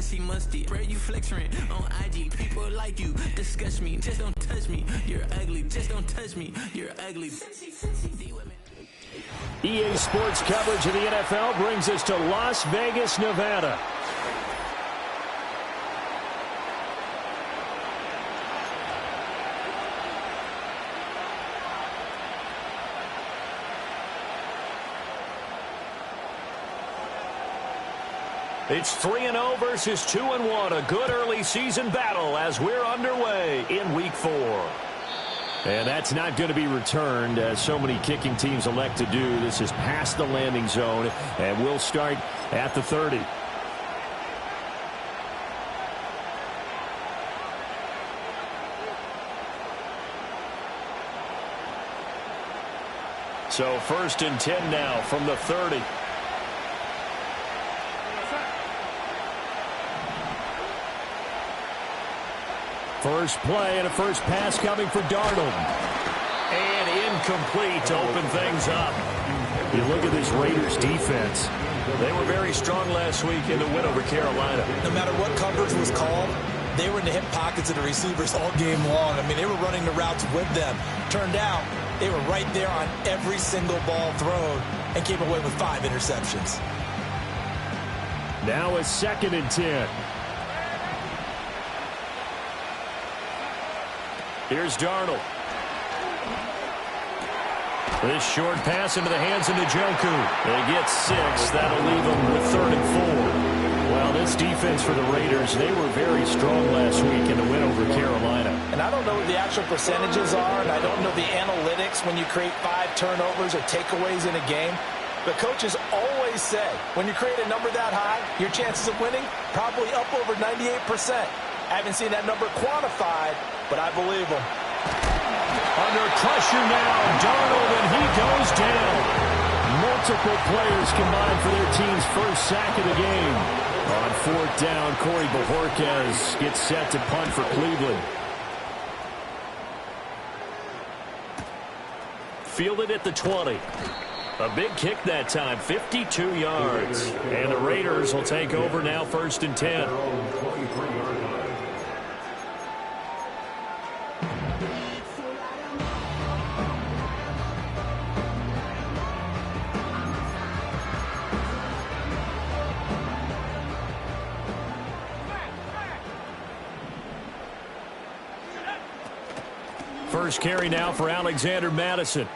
messy, musty. Spread you flexing on IG. People like you disgust me. Just don't touch me. You're ugly. Just don't touch me. You're ugly. EA Sports coverage of the NFL brings us to Las Vegas, Nevada. It's 3-0 versus 2-1. A good early season battle as we're underway in Week 4. And that's not going to be returned, as so many kicking teams elect to do. This is past the landing zone, and we'll start at the 30. So 1st and 10 now from the 30. First play and a first pass coming for Darnold. And incomplete to open things up. You look at this Raiders defense. They were very strong last week in the win over Carolina. No matter what coverage was called, they were in the hip pockets of the receivers all game long. I mean, they were running the routes with them. Turned out, they were right there on every single ball thrown and came away with 5 interceptions. Now a 2nd and 10. Here's Darnold. This short pass into the hands of Njoku. They get 6. That'll leave them with 3rd and 4. Well, this defense for the Raiders, they were very strong last week in the win over Carolina. And I don't know what the actual percentages are, and I don't know the analytics when you create 5 turnovers or takeaways in a game. But coaches always say, when you create a number that high, your chances of winning probably up over 98%. I haven't seen that number quantified, but I believe him. Under pressure now, Darnold, and he goes down. Multiple players combined for their team's first sack of the game. On 4th down, Corey Bojorquez gets set to punt for Cleveland. Fielded at the 20. A big kick that time, 52 yards. And the Raiders will take over now, 1st and 10. First carry now for Alexander Mattison.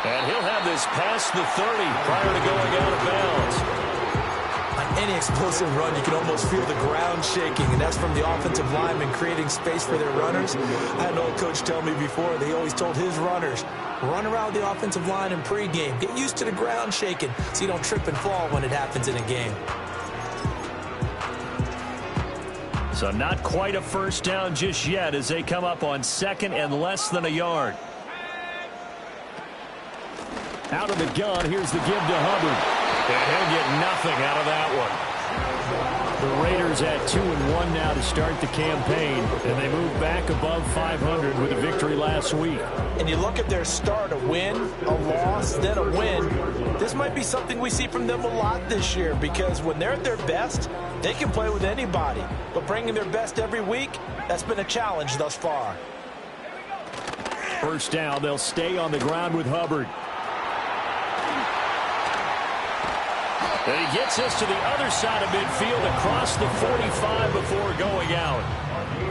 And he'll have this past the 30 prior to going out of bounds. On any explosive run, you can almost feel the ground shaking, and that's from the offensive linemen creating space for their runners. I had an old coach tell me before, they always told his runners, run around the offensive line in pregame. Get used to the ground shaking so you don't trip and fall when it happens in a game. So not quite a first down just yet as they come up on 2nd and less than a yard. Out of the gun, here's the give to Hubbard. And he'll get nothing out of that one. The Raiders at 2-1 now to start the campaign, and they move back above 500 with a victory last week. And you look at their start, a win, a loss, then a win. This might be something we see from them a lot this year, because when they're at their best, they can play with anybody. But bringing their best every week, that's been a challenge thus far. First down, they'll stay on the ground with Hubbard. And he gets us to the other side of midfield across the 45 before going out.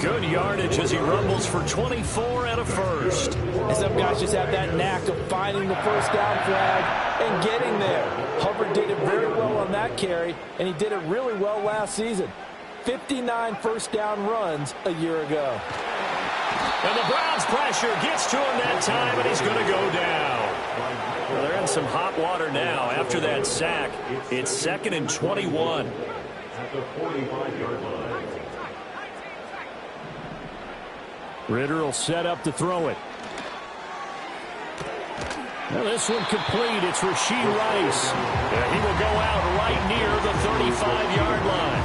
Good yardage as he rumbles for 24 and a first. And some guys just have that knack of finding the first down flag and getting there. Hubbard did it very well on that carry, and he did it really well last season. 59 first down runs a year ago. And the Browns pressure gets to him that time, and he's going to go down. Well, they're in some hot water now after that sack. It's 2nd and 21. At the 45-yard line. Ritter will set up to throw it. Well, this one complete. It's Rashee Rice. And he will go out right near the 35-yard line.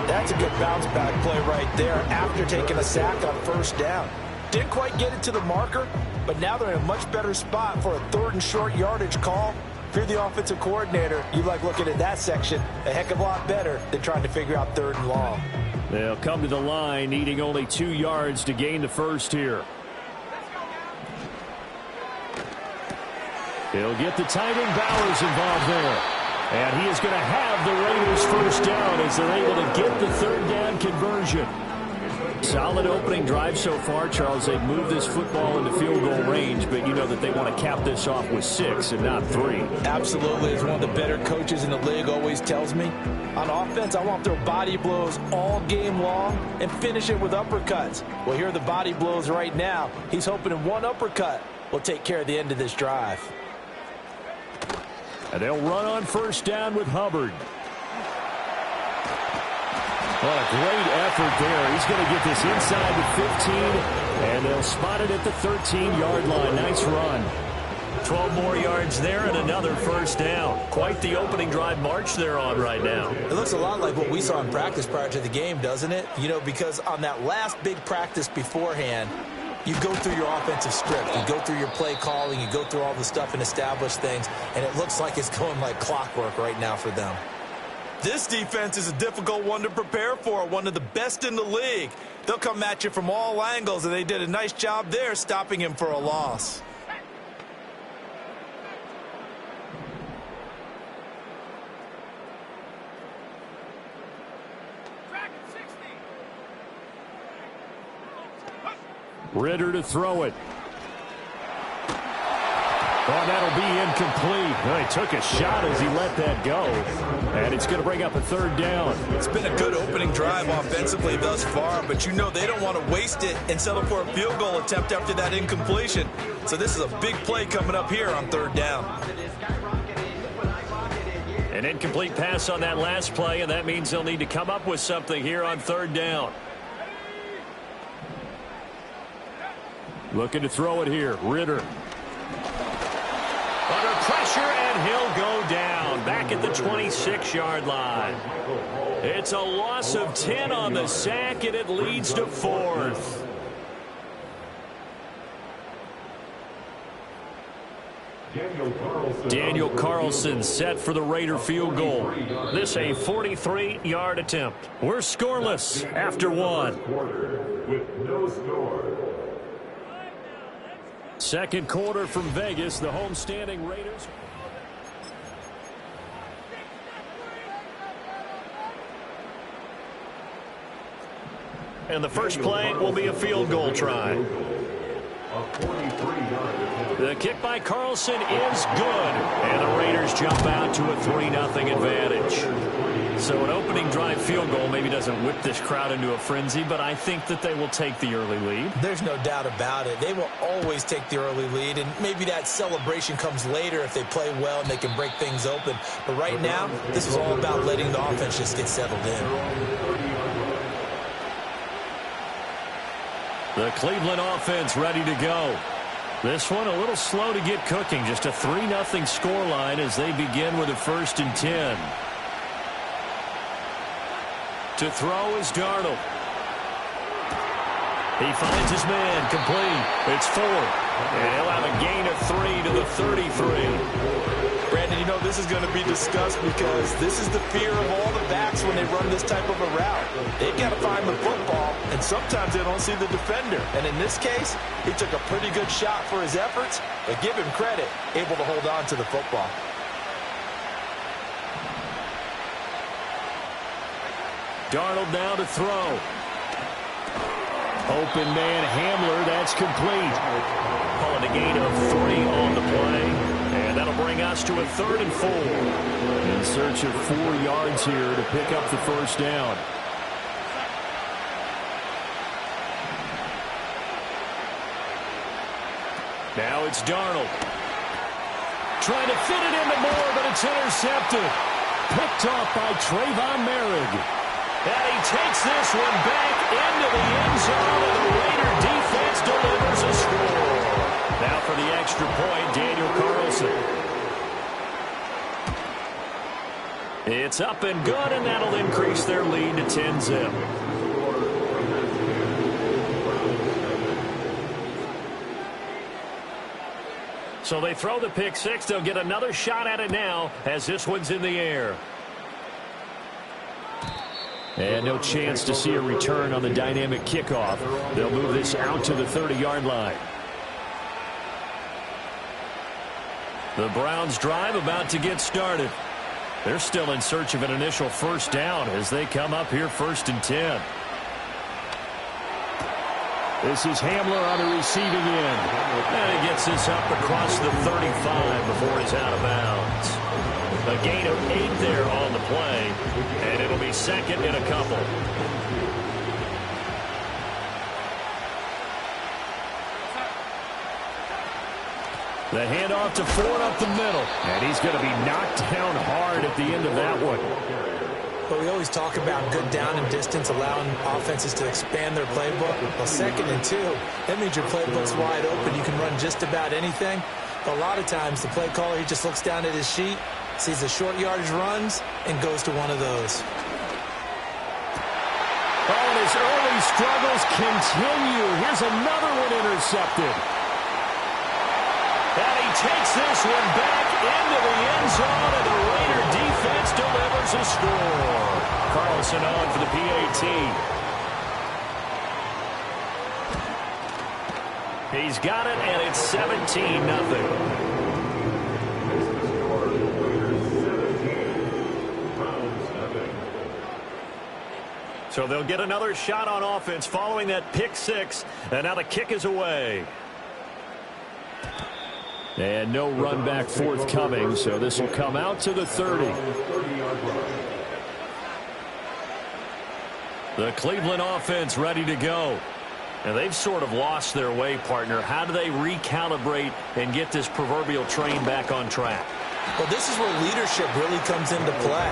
That's a good bounce-back play right there after taking a sack on first down. Didn't quite get it to the marker, but now they're in a much better spot for a 3rd and short yardage call. If you're the offensive coordinator, you like looking at that section a heck of a lot better than trying to figure out 3rd and long. They'll come to the line, needing only 2 yards to gain the first here. He'll get the tight end Bowers involved there. And he is going to have the Raiders first down as they're able to get the 3rd down conversion. Solid opening drive so far, Charles. They've moved this football into field goal range, but you know that they want to cap this off with 6 and not 3. Absolutely. As one of the better coaches in the league always tells me, on offense, I want to throw body blows all game long and finish it with uppercuts. Well, here are the body blows right now. He's hoping in one uppercut will take care of the end of this drive. And they'll run on first down with Hubbard. What a great effort there. He's going to get this inside the 15, and they'll spot it at the 13-yard line. Nice run. 12 more yards there and another first down. Quite the opening drive march they're on right now. It looks a lot like what we saw in practice prior to the game, doesn't it? You know, because on that last big practice beforehand, you go through your offensive script. You go through your play calling. You go through all the stuff and establish things, and it looks like it's going like clockwork right now for them. This defense is a difficult one to prepare for, one of the best in the league. They'll come at you from all angles, and they did a nice job there stopping him for a loss. Ritter to throw it. Oh, that'll be incomplete. Well, he took a shot as he let that go. And it's going to bring up a 3rd down. It's been a good opening drive offensively thus far, but you know they don't want to waste it and settle for a field goal attempt after that incompletion. So this is a big play coming up here on 3rd down. An incomplete pass on that last play, and that means they'll need to come up with something here on 3rd down. Looking to throw it here. Ritter. Under pressure, and he'll go down. Back at the 26-yard line. It's a loss of 10 on the sack, and it leads to 4th. Daniel Carlson set for the Raider field goal. This a 43-yard attempt. We're scoreless after 1. With no score. Second quarter from Vegas, the homestanding Raiders. And the first play will be a field goal try. The kick by Carlson is good. And the Raiders jump out to a 3-0 advantage. So an opening drive field goal maybe doesn't whip this crowd into a frenzy, but I think that they will take the early lead. There's no doubt about it. They will always take the early lead, and maybe that celebration comes later if they play well and they can break things open. But right now, this is all about letting the offense just get settled in. The Cleveland offense ready to go. This one a little slow to get cooking. Just a 3-0 scoreline as they begin with a 1st and 10. To throw is Darnold. He finds his man complete. It's 4. And he'll have a gain of 3 to the 33. Brandon, you know this is going to be discussed because this is the fear of all the backs when they run this type of a route. They've got to find the football, and sometimes they don't see the defender. And in this case, he took a pretty good shot for his efforts, but give him credit, able to hold on to the football. Darnold now to throw. Open man Hamler, that's complete. Calling a gain of 3 on the play. And that'll bring us to a 3rd and 4. In search of 4 yards here to pick up the first down. Now it's Darnold. Trying to fit it into Moore, but it's intercepted. Picked off by Trayvon Merrick. And he takes this one back into the end zone, and the Raider defense delivers a score. Now for the extra point, Daniel Carlson. It's up and good, and that'll increase their lead to 10-zip. So they throw the pick six. They'll get another shot at it now as this one's in the air. And no chance to see a return on the dynamic kickoff. They'll move this out to the 30-yard line. The Browns drive about to get started. They're still in search of an initial first down as they come up here 1st and 10. This is Hamler on the receiving end. And he gets this up across the 35 before he's out of bounds. A gain of 8 there on the play, and it'll be 2nd and a couple. The handoff to Ford up the middle, and he's going to be knocked down hard at the end of that one. Well, we always talk about good down and distance, allowing offenses to expand their playbook. Well, 2nd and 2, that means your playbook's wide open. You can run just about anything. But a lot of times, the play caller, he just looks down at his sheet, sees the short yardage runs, and goes to one of those. Oh, and his early struggles continue. Here's another one intercepted. And he takes this one back into the end zone, and the Raider defense delivers a score. Carlson on for the PAT. He's got it, and it's 17-0. So they'll get another shot on offense following that pick six, and now the kick is away. And no run back forthcoming, so this will come out to the 30. The Cleveland offense ready to go. And they've sort of lost their way, partner. How do they recalibrate and get this proverbial train back on track? Well, this is where leadership really comes into play.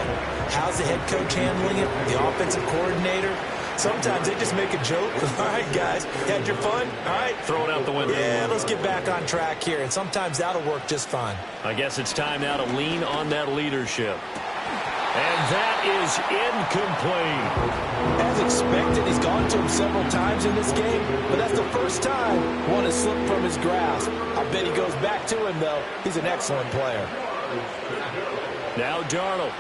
How's the head coach handling it? The offensive coordinator? Sometimes they just make a joke. All right, guys, had your fun? All right. Throw it out the window. Yeah, let's get back on track here. And sometimes that'll work just fine. I guess it's time now to lean on that leadership. And that is incomplete. As expected, he's gone to him several times in this game, but that's the first time one has slipped from his grasp. I bet he goes back to him, though. He's an excellent player. Now Darnold.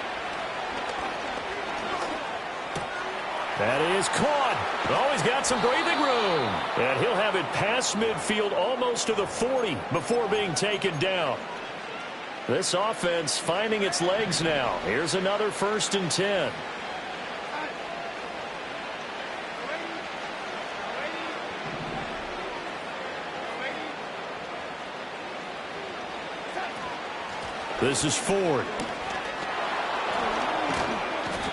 That is caught. Oh, he's got some breathing room. And he'll have it past midfield almost to the 40 before being taken down. This offense finding its legs now. Here's another 1st and 10. This is Ford.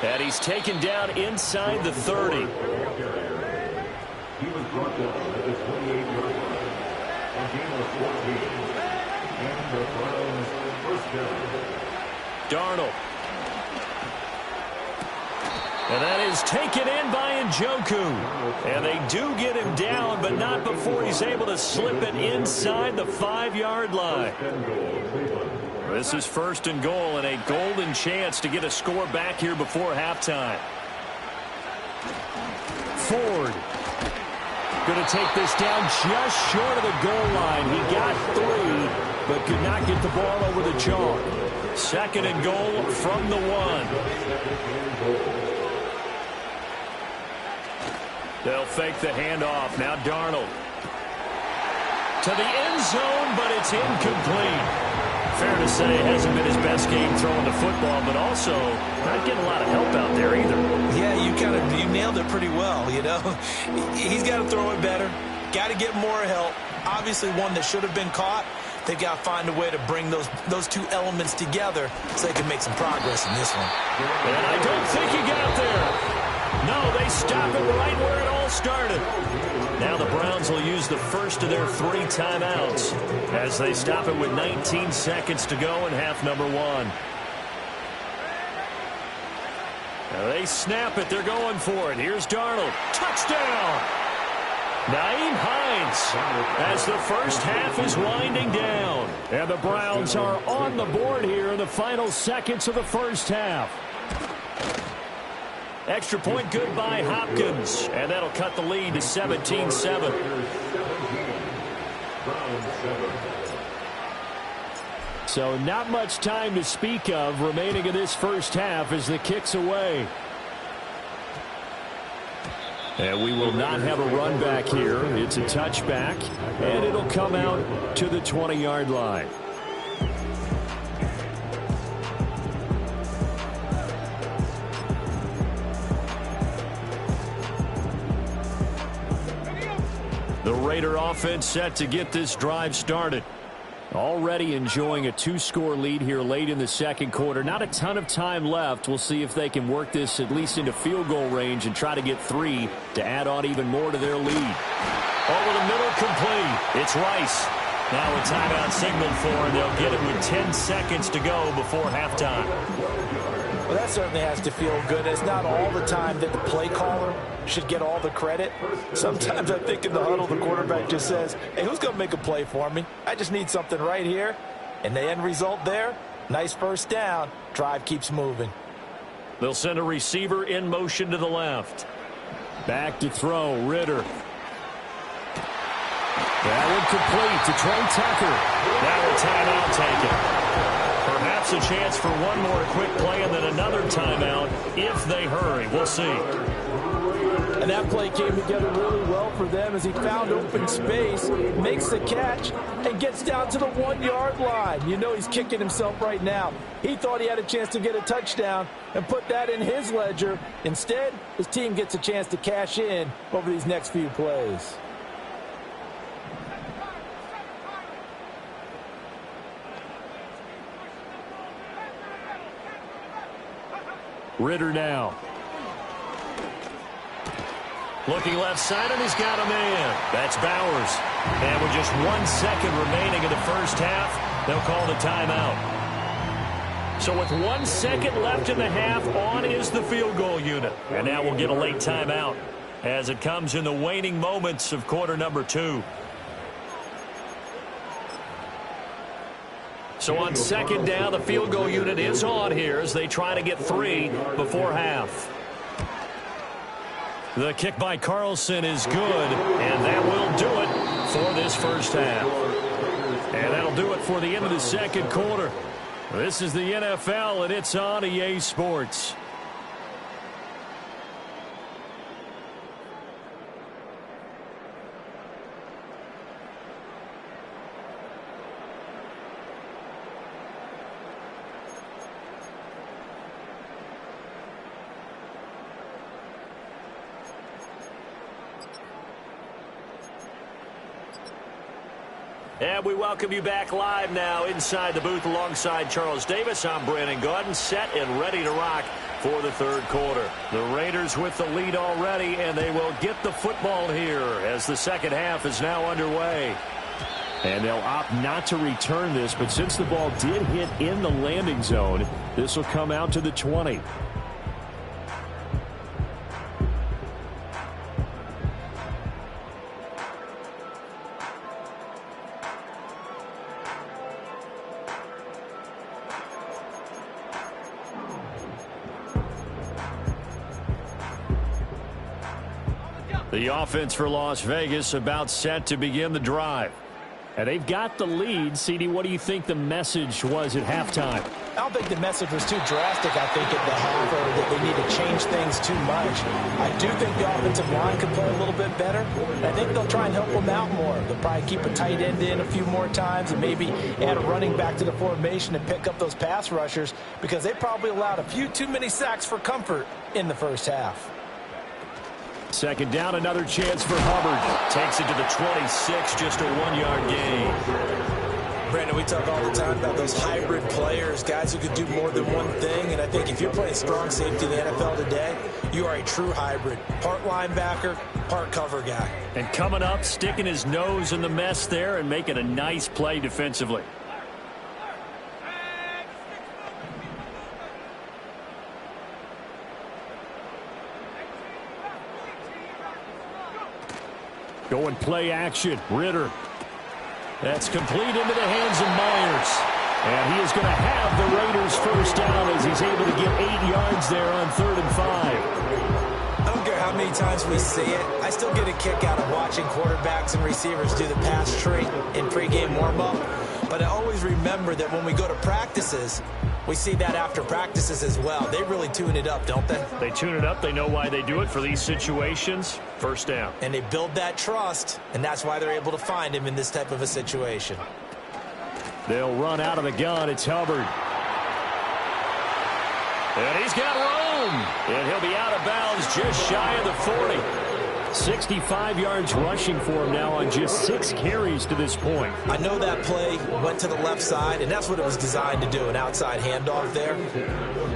And he's taken down inside the 30. He was brought down at the 28-yard line. A gain of 14. And the Browns first down. Darnold. And that is taken in by Njoku. And they do get him down, but not before he's able to slip it inside the 5-yard line. This is 1st and goal and a golden chance to get a score back here before halftime. Ford going to take this down just short of the goal line. He got 3, but could not get the ball over the chalk. 2nd and goal from the 1. They'll fake the handoff. Now Darnold. To the end zone, but it's incomplete. Fair to say it hasn't been his best game throwing the football, but also not getting a lot of help out there either. Yeah, you nailed it pretty well, you know. He's got to throw it better. Got to get more help. Obviously one that should have been caught. They've got to find a way to bring those two elements together so they can make some progress in this one. And I don't think he got there. No, they stop it right where it all started. Now the Browns will use the first of their 3 timeouts as they stop it with 19 seconds to go in half number 1. Now they snap it. They're going for it. Here's Darnold. Touchdown! Nyheim Hines as the first half is winding down. And the Browns are on the board here in the final seconds of the first half. Extra point good by Hopkins. And that'll cut the lead to 17-7. So not much time to speak of remaining in this first half as the kick's away. And we will not have a run back here. It's a touchback, and it'll come out to the 20-yard line. The Raider offense set to get this drive started. Already enjoying a 2-score lead here late in the second quarter. Not a ton of time left. We'll see if they can work this at least into field goal range and try to get 3 to add on even more to their lead. Over the middle, complete. It's Rice. Now a timeout signaled for, and they'll get it with 10 seconds to go before halftime. Well, that certainly has to feel good. It's not all the time that the play caller should get all the credit. Sometimes I think in the huddle, the quarterback just says, hey, who's going to make a play for me? I just need something right here. And the end result there, nice first down. Drive keeps moving. They'll send a receiver in motion to the left. Back to throw, Ritter. That one complete to Trey Tucker. Now a timeout taken. Perhaps a chance for one more quick play and then another timeout if they hurry. We'll see. And that play came together really well for them as he found open space, makes the catch, and gets down to the 1-yard line. You know he's kicking himself right now. He thought he had a chance to get a touchdown and put that in his ledger. Instead, his team gets a chance to cash in over these next few plays. Ritter now. Looking left side, and he's got a man. That's Bowers. And with just 1 second remaining in the first half, they'll call the timeout. So with 1 second left in the half, on is the field goal unit. And now we'll get a late timeout as it comes in the waning moments of quarter number 2. So on second down, the field goal unit is on here as they try to get 3 before half. The kick by Carlson is good, and that will do it for this first half. And that'll do it for the end of the second quarter. This is the NFL, and it's on EA Sports. And we welcome you back live now inside the booth alongside Charles Davis. I'm Brandon Gaudin, set and ready to rock for the third quarter. The Raiders with the lead already, and they will get the football here as the second half is now underway. And they'll opt not to return this, but since the ball did hit in the landing zone, this will come out to the 20. The offense for Las Vegas about set to begin the drive. And they've got the lead. CD, what do you think the message was at halftime? I don't think the message was too drastic, I think, at the half, or that they need to change things too much. I do think the offensive line could play a little bit better. I think they'll try and help them out more. They'll probably keep a tight end in a few more times and maybe add a running back to the formation and pick up those pass rushers because they probably allowed a few too many sacks for comfort in the first half. Second down, another chance for Hubbard. Takes it to the 26, just a 1-yard gain. Brandon, we talk all the time about those hybrid players, guys who could do more than one thing. And I think if you're playing strong safety in the NFL today, you are a true hybrid. Part linebacker, part cover guy. And coming up, sticking his nose in the mess there and making a nice play defensively. Going play action. Ritter. That's complete into the hands of Myers. And he is going to have the Raiders first down as he's able to get 8 yards there on 3rd and 5. I don't care how many times we see it. I still get a kick out of watching quarterbacks and receivers do the pass tree in pregame warm-up. But I always remember that when we go to practices, we see that after practices as well. They really tune it up, don't they? They tune it up. They know why they do it for these situations. First down. And they build that trust, and that's why they're able to find him in this type of a situation. They'll run out of the gun. It's Hubbard. And he's got room. And he'll be out of bounds just shy of the 40. 65 yards rushing for him now on just 6 carries to this point. I know that play went to the left side, and that's what it was designed to do, an outside handoff there.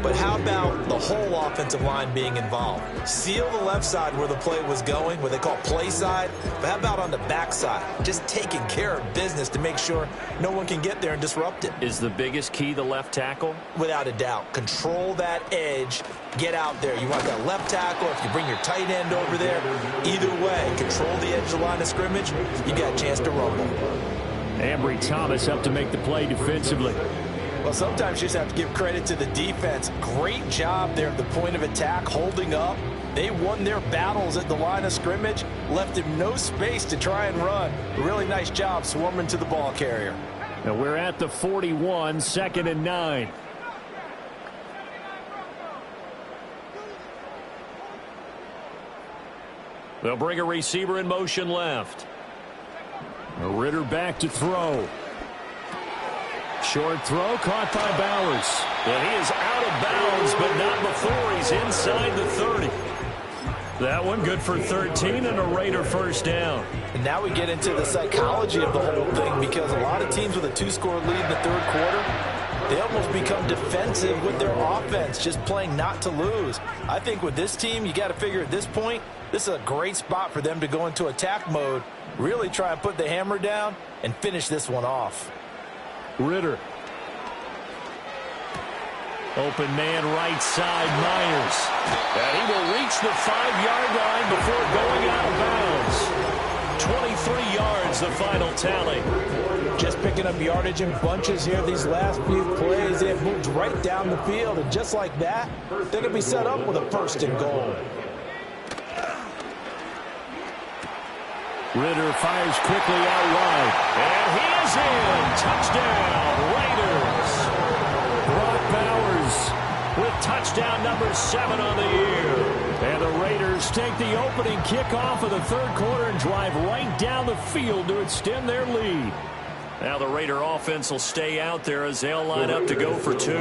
But how about the whole offensive line being involved? Seal the left side where the play was going, what they call play side, but how about on the back side? Just taking care of business to make sure no one can get there and disrupt it. Is the biggest key the left tackle? Without a doubt. Control that edge. Get out there. You want that left tackle. If you bring your tight end over there, either way, control the edge of the line of scrimmage, you got a chance to rumble. Ambry Thomas up to make the play defensively. Well, sometimes you just have to give credit to the defense. Great job there at the point of attack, holding up. They won their battles at the line of scrimmage, left him no space to try and run. Really nice job swarming to the ball carrier. Now we're at the 41, 2nd and 9. They'll bring a receiver in motion left. Ritter back to throw. Short throw caught by Bowers. And he is out of bounds, but not before he's inside the 30. That one good for 13 and a Raider first down. And now we get into the psychology of the whole thing, because a lot of teams with a 2-score lead in the third quarter, they almost become defensive with their offense, just playing not to lose. I think with this team, you got to figure at this point, this is a great spot for them to go into attack mode, really try and put the hammer down and finish this one off. Ritter. Open man right side, Myers. And he will reach the 5-yard line before going out of bounds. 23 yards, the final tally. Just picking up yardage in bunches here these last few plays. They have moved right down the field, and just like that, they're going to be set up with a 1st and goal. Ritter fires quickly out wide. And he is in. Touchdown, Raiders. Brock Bowers with touchdown number 7 on the year. And the Raiders take the opening kickoff of the third quarter and drive right down the field to extend their lead. Now the Raider offense will stay out there as they'll line up to go for 2.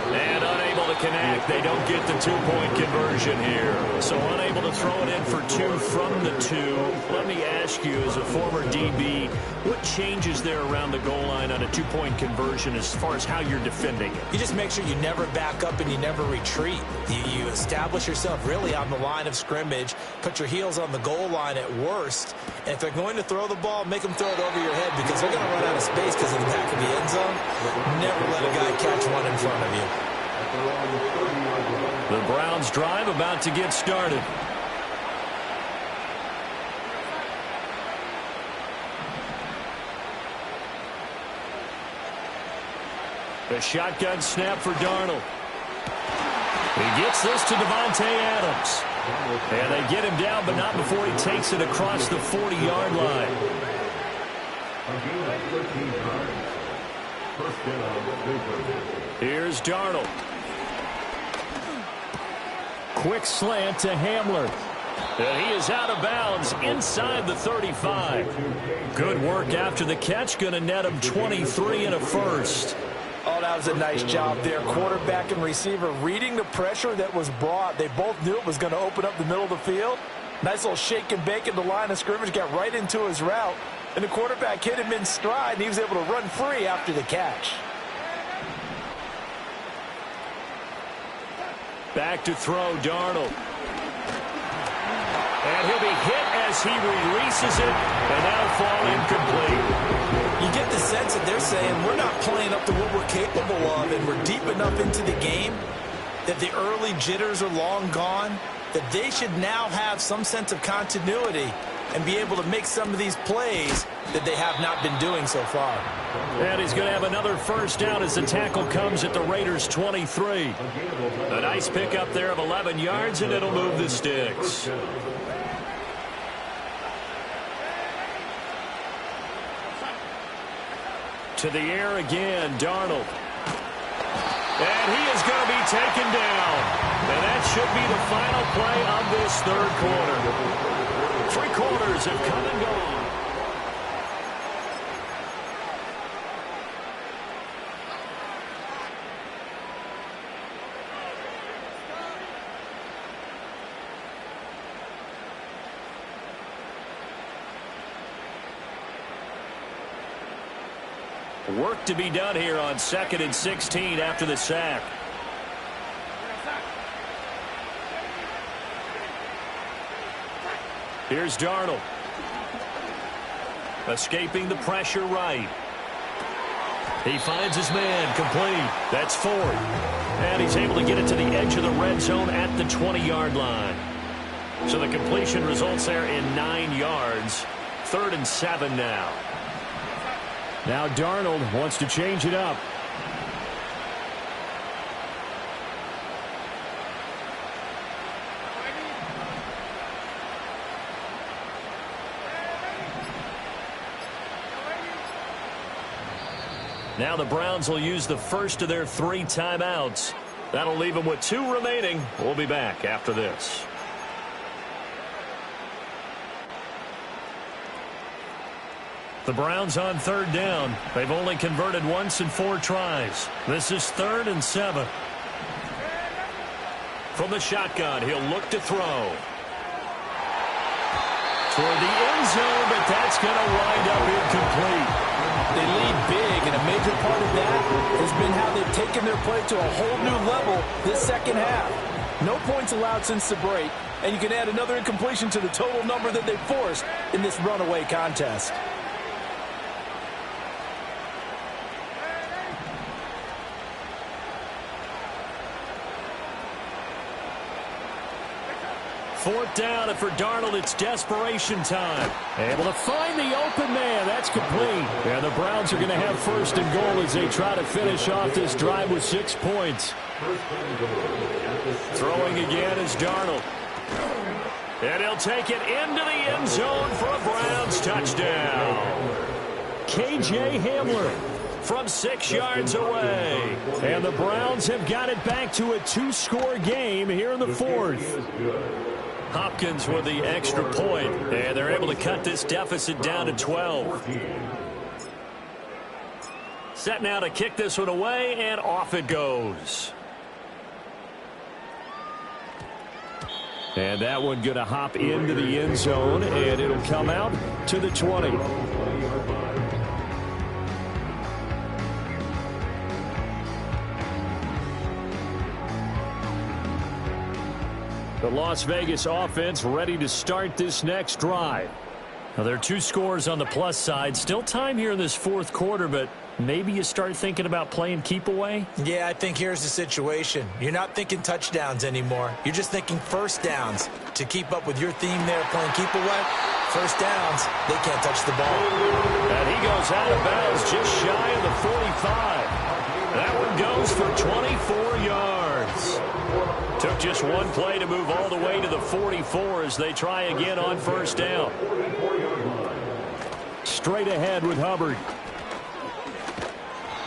And unable to connect. They don't get the 2-point conversion here. So unable to throw it in for 2 from the 2. Let me ask you, as a former DB, what changes there around the goal line on a 2-point conversion as far as how you're defending it? You just make sure you never back up and you never retreat. You establish yourself really on the line of scrimmage, put your heels on the goal line at worst, and if they're going to throw the ball, make them throw it over your head, because they're going to run out of space because of the back of the end zone. Never let a guy catch one in front of you. The Browns drive about to get started. A shotgun snap for Darnold. He gets this to Devontae Adams. And they get him down, but not before he takes it across the 40-yard line. Here's Darnold. Quick slant to Hamler. And he is out of bounds inside the 35. Good work after the catch. Going to net him 23 and a 1st. Oh, that was a nice job there. Quarterback and receiver reading the pressure that was brought. They both knew it was going to open up the middle of the field. Nice little shake and bake in the line of scrimmage. Got right into his route. And the quarterback hit him in stride, and he was able to run free after the catch. Back to throw, Darnold. And he'll be hit as he releases it, and that'll fall incomplete. You get the sense that they're saying we're not playing up to what we're capable of, and we're deep enough into the game that the early jitters are long gone, that they should now have some sense of continuity and be able to make some of these plays that they have not been doing so far. And he's going to have another first down as the tackle comes at the Raiders' 23. A nice pickup there of 11 yards, and it'll move the sticks. To the air again, Darnold. And he is going to be taken down. And that should be the final play of this third quarter. 3 quarters have come and gone. Work to be done here on 2nd and 16 after the sack. Here's Darnold. Escaping the pressure right. He finds his man complete. That's 4. And he's able to get it to the edge of the red zone at the 20-yard line. So the completion results there in 9 yards. 3rd and 7 now. Now Darnold wants to change it up. Now the Browns will use the first of their 3 timeouts. That'll leave them with 2 remaining. We'll be back after this. The Browns on 3rd down. They've only converted once in 4 tries. This is 3rd and 7. From the shotgun, he'll look to throw. Toward the end zone, but that's going to wind up incomplete. They lead big, and a major part of that has been how they've taken their play to a whole new level this second half. No points allowed since the break, and you can add another incompletion to the total number that they've forced in this runaway contest. Fourth down, and for Darnold, it's desperation time. Able to find the open man. That's complete. And the Browns are going to have 1st and goal as they try to finish off this drive with 6 points. Throwing again is Darnold. And he'll take it into the end zone for a Browns touchdown. KJ Hamler from 6 yards away. And the Browns have got it back to a 2-score game here in the 4th. Hopkins with the extra point, and they're able to cut this deficit down to 12. Set now to kick this one away, and off it goes. And that one going to hop into the end zone, and it'll come out to the 20. The Las Vegas offense ready to start this next drive. Now, there are 2 scores on the plus side. Still time here in this 4th quarter, but maybe you start thinking about playing keep away? Yeah, I think here's the situation. You're not thinking touchdowns anymore. You're just thinking first downs. To keep up with your theme there, playing keep away, first downs, they can't touch the ball. And he goes out of bounds just shy of the 45. That one goes for 24 yards. Took just one play to move all the way to the 44 as they try again on 1st down. Straight ahead with Hubbard.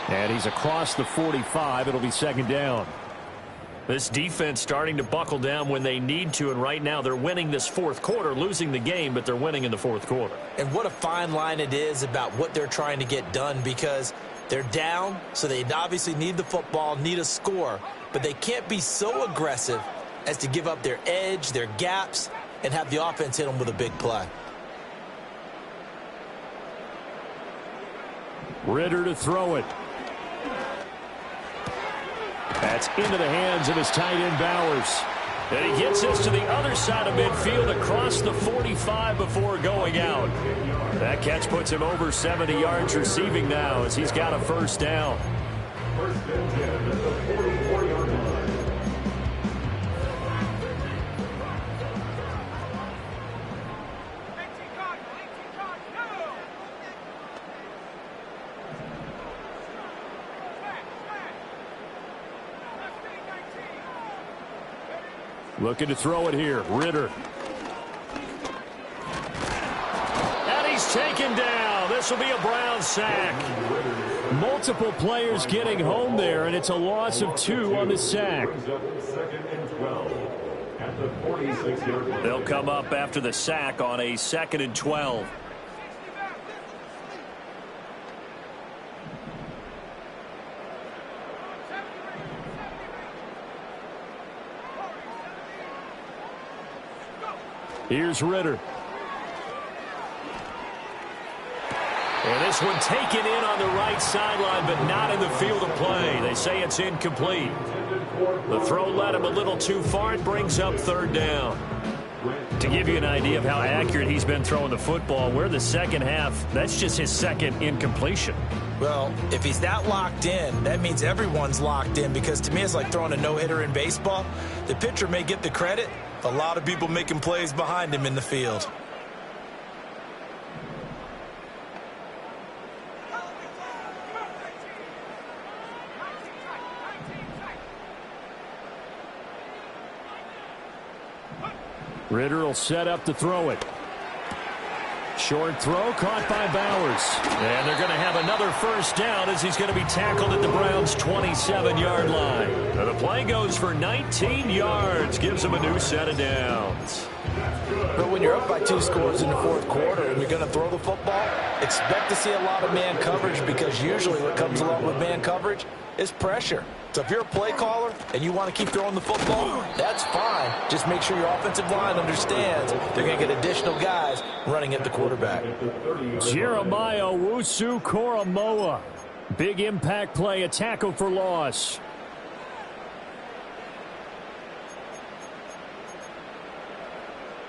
And he's across the 45. It'll be 2nd down. This defense starting to buckle down when they need to, and right now they're winning this 4th quarter, losing the game, but they're winning in the 4th quarter. And what a fine line it is about what they're trying to get done, because they're down, so they obviously need the football, need a score, but they can't be so aggressive as to give up their edge, their gaps, and have the offense hit them with a big play. Ridder to throw it. That's into the hands of his tight end, Bowers. And he gets this to the other side of midfield across the 45 before going out. That catch puts him over 70 yards receiving now as he's got a 1st down. 1st and 10 at the 44-yard line. Looking to throw it here. Ridder. And he's taken down. this will be a Brown sack. Multiple players getting home there, and it's a loss of 2 on the sack. Second and 12 at the 46-yard line. They'll come up after the sack on a 2nd and 12. Here's Ritter. And this one taken in on the right sideline, but not in the field of play. They say it's incomplete. The throw led him a little too far. It brings up 3rd down. To give you an idea of how accurate he's been throwing the football, we're the second half. That's just his 2nd incompletion. Well, if he's that locked in, that means everyone's locked in, because to me it's like throwing a no-hitter in baseball. The pitcher may get the credit, a lot of people making plays behind him in the field. Ritter will set up to throw it. Short throw caught by Bowers. And they're going to have another 1st down as he's going to be tackled at the Browns' 27-yard line. And the play goes for 19 yards, gives them a new set of downs. But when you're up by 2 scores in the 4th quarter and you're going to throw the football, expect to see a lot of man coverage, because usually what comes along with man coverage is pressure. So if you're a play caller and you want to keep throwing the football, that's fine. Just make sure your offensive line understands they're going to get additional guys running at the quarterback. Jeremiah Owusu-Koramoah. Big impact play, a tackle for loss.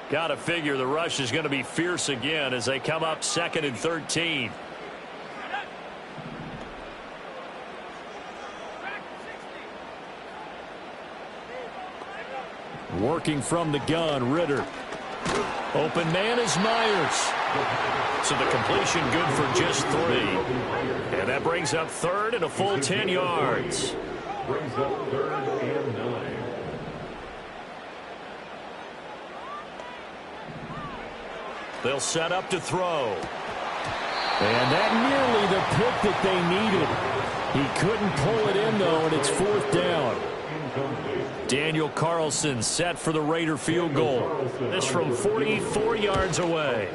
Got to figure the rush is going to be fierce again as they come up 2nd and 13. Working from the gun, Ritter. Open man is Myers. So the completion good for just 3. And that brings up 3rd and a full 10 yards. Brings up 3rd and 9. They'll set up to throw. And that nearly the pick that they needed. He couldn't pull it in, though, and it's 4th down. Daniel Carlson set for the Raider field goal. This from 44 yards away.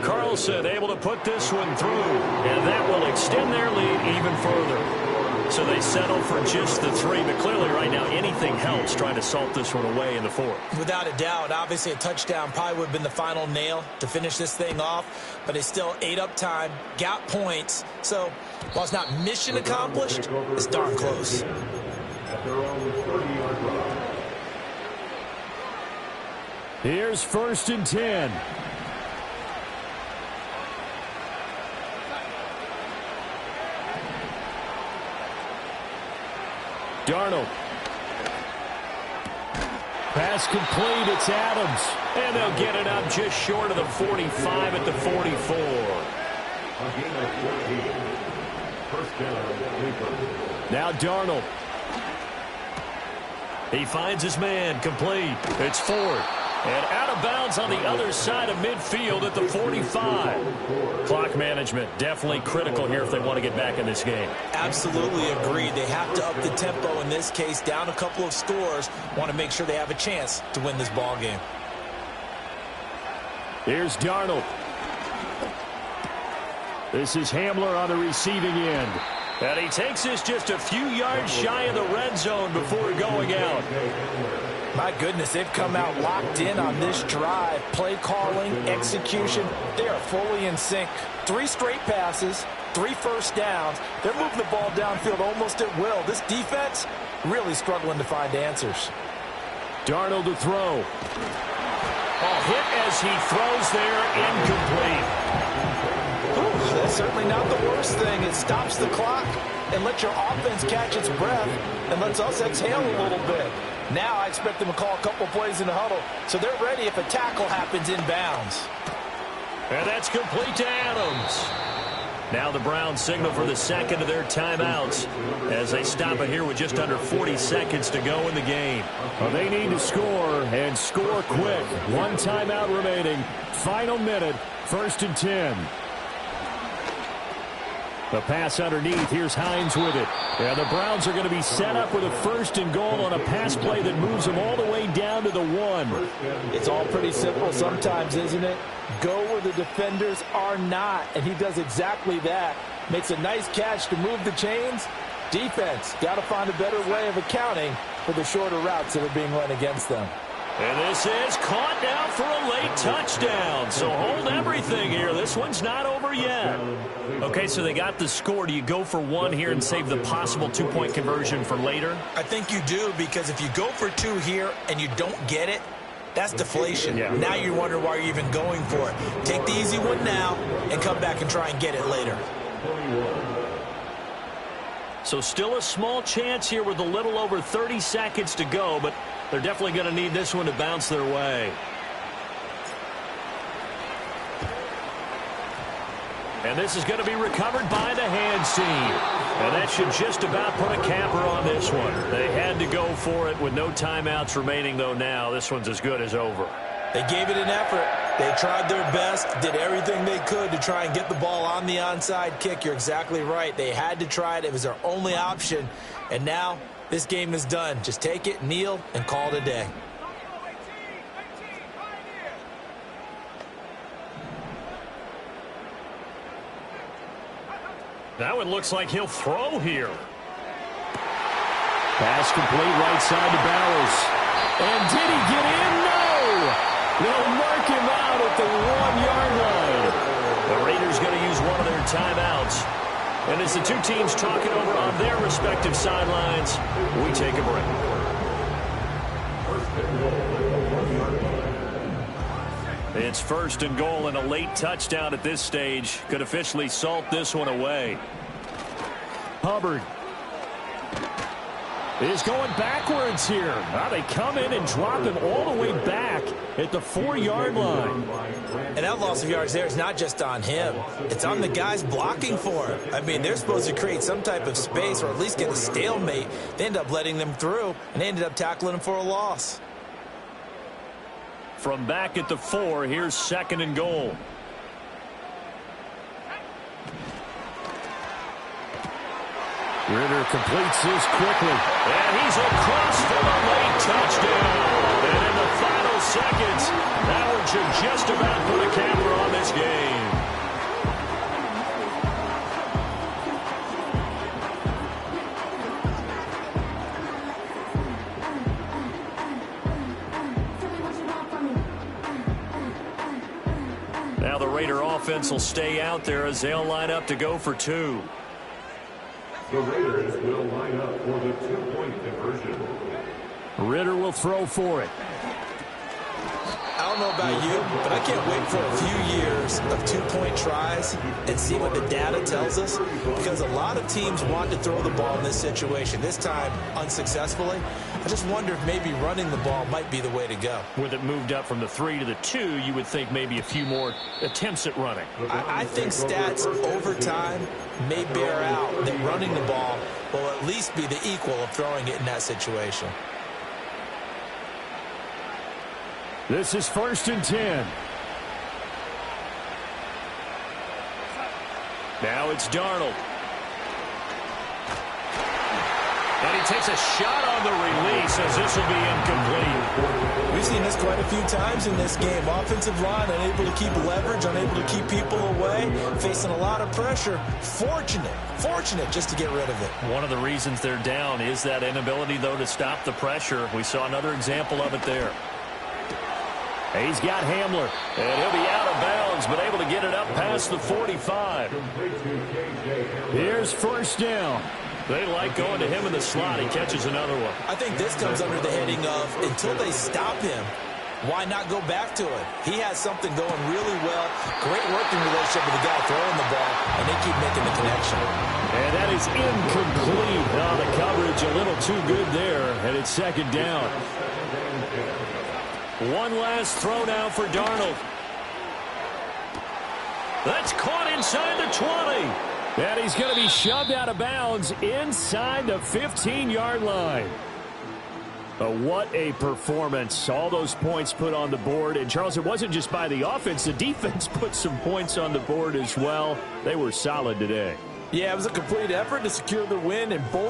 Carlson able to put this one through, and that will extend their lead even further. So they settle for just the 3, but clearly right now anything helps trying to salt this one away in the 4th. Without a doubt, obviously a touchdown probably would have been the final nail to finish this thing off, but it's still ate up time, got points. So while it's not mission accomplished, it's darn close. At their own 30-yard line. Here's 1st and 10. Darnold. Pass complete. It's Adams. And they'll get it up just short of the 45 at the 44. A gain of 14. 1st down. Now Darnold. He finds his man, complete. It's Ford. And out of bounds on the other side of midfield at the 45. Clock management definitely critical here if they want to get back in this game. Absolutely agreed. They have to up the tempo in this case, down a couple of scores. Want to make sure they have a chance to win this ball game. Here's Darnold. This is Hamler on the receiving end. And he takes this just a few yards shy of the red zone before going out. My goodness, they've come out locked in on this drive. Play calling, execution, they are fully in sync. 3 straight passes, 3 1st downs. They're moving the ball downfield almost at will. This defense really struggling to find answers. Darnold to throw. Hit as he throws there, incomplete. That's certainly not the worst thing. It stops the clock and lets your offense catch its breath and lets us exhale a little bit. Now I expect them to call a couple plays in the huddle so they're ready if a tackle happens inbounds. And that's complete to Adams. Now the Browns signal for the 2nd of their timeouts as they stop it here with just under 40 seconds to go in the game. Well, they need to score and score quick. 1 timeout remaining. Final minute, 1st and 10. The pass underneath. Here's Hines with it. And the Browns are going to be set up with a 1st and goal on a pass play that moves them all the way down to the 1. It's all pretty simple sometimes, isn't it? Go where the defenders are not, and he does exactly that. Makes a nice catch to move the chains. Defense, got to find a better way of accounting for the shorter routes that are being run against them. And this is caught now for a late touchdown. So hold everything here. This one's not over yet. Okay, so they got the score. Do you go for 1 here and save the possible 2-point conversion for later? I think you do, because if you go for 2 here and you don't get it, that's deflation. Yeah. Now you wonder why you're even going for it. Take the easy one now and come back and try and get it later. So still a small chance here with a little over 30 seconds to go, but they're definitely going to need this one to bounce their way. And this is going to be recovered by the hands team. And that should just about put a capper on this one. They had to go for it with no timeouts remaining, though. Now this one's as good as over. They gave it an effort. They tried their best, did everything they could to try and get the ball on the onside kick. You're exactly right. They had to try it. It was their only option. And now this game is done. Just take it, kneel, and call it a day. Now it looks like he'll throw here. Pass complete right side to Bowers. And did he get in? No! They'll mark him out at the 1-yard line. The Raiders going to use one of their timeouts. And as the two teams talk it over on their respective sidelines, we take a break. It's 1st and goal, and a late touchdown at this stage could officially salt this one away. Hubbard is going backwards here. Now they come in and drop him all the way back at the 4-yard line. And that loss of yards there is not just on him. It's on the guys blocking for him. I mean, they're supposed to create some type of space or at least get a stalemate. They end up letting them through, and they ended up tackling him for a loss. From back at the 4, here's 2nd and goal. Ridder completes this quickly. And he's across for a late touchdown. And in the final seconds, Howard should just about put a capper on this game. Now the Raider offense will stay out there as they'll line up to go for 2. The Raiders will line up for the 2-point conversion. Ridder will throw for it. I don't know about you, but I can't wait for a few years of 2-point tries and see what the data tells us, because a lot of teams want to throw the ball in this situation, this time unsuccessfully. I just wonder if maybe running the ball might be the way to go. With it moved up from the 3 to the 2, you would think maybe a few more attempts at running. I think stats over time may bear out that running the ball will at least be the equal of throwing it in that situation. This is 1st and 10. Now it's Darnold. And he takes a shot on the release as this will be incomplete. We've seen this quite a few times in this game. Offensive line unable to keep leverage, unable to keep people away, facing a lot of pressure. Fortunate just to get rid of it. One of the reasons they're down is that inability, though, to stop the pressure. We saw another example of it there. He's got Hamler. And he'll be out of bounds, but able to get it up past the 45. Here's 1st down. They like going to him in the slot. He catches another one. I think this comes under the heading of, until they stop him, why not go back to it? He has something going really well. Great working relationship with the guy throwing the ball, and they keep making the connection. And that is incomplete. Oh, the coverage a little too good there, and it's 2nd down. One last throw now for Darnold. That's caught inside the 20. And he's going to be shoved out of bounds inside the 15-yard line. But what a performance. All those points put on the board. And, Charles, it wasn't just by the offense. The defense put some points on the board as well. They were solid today. Yeah, it was a complete effort to secure the win, and both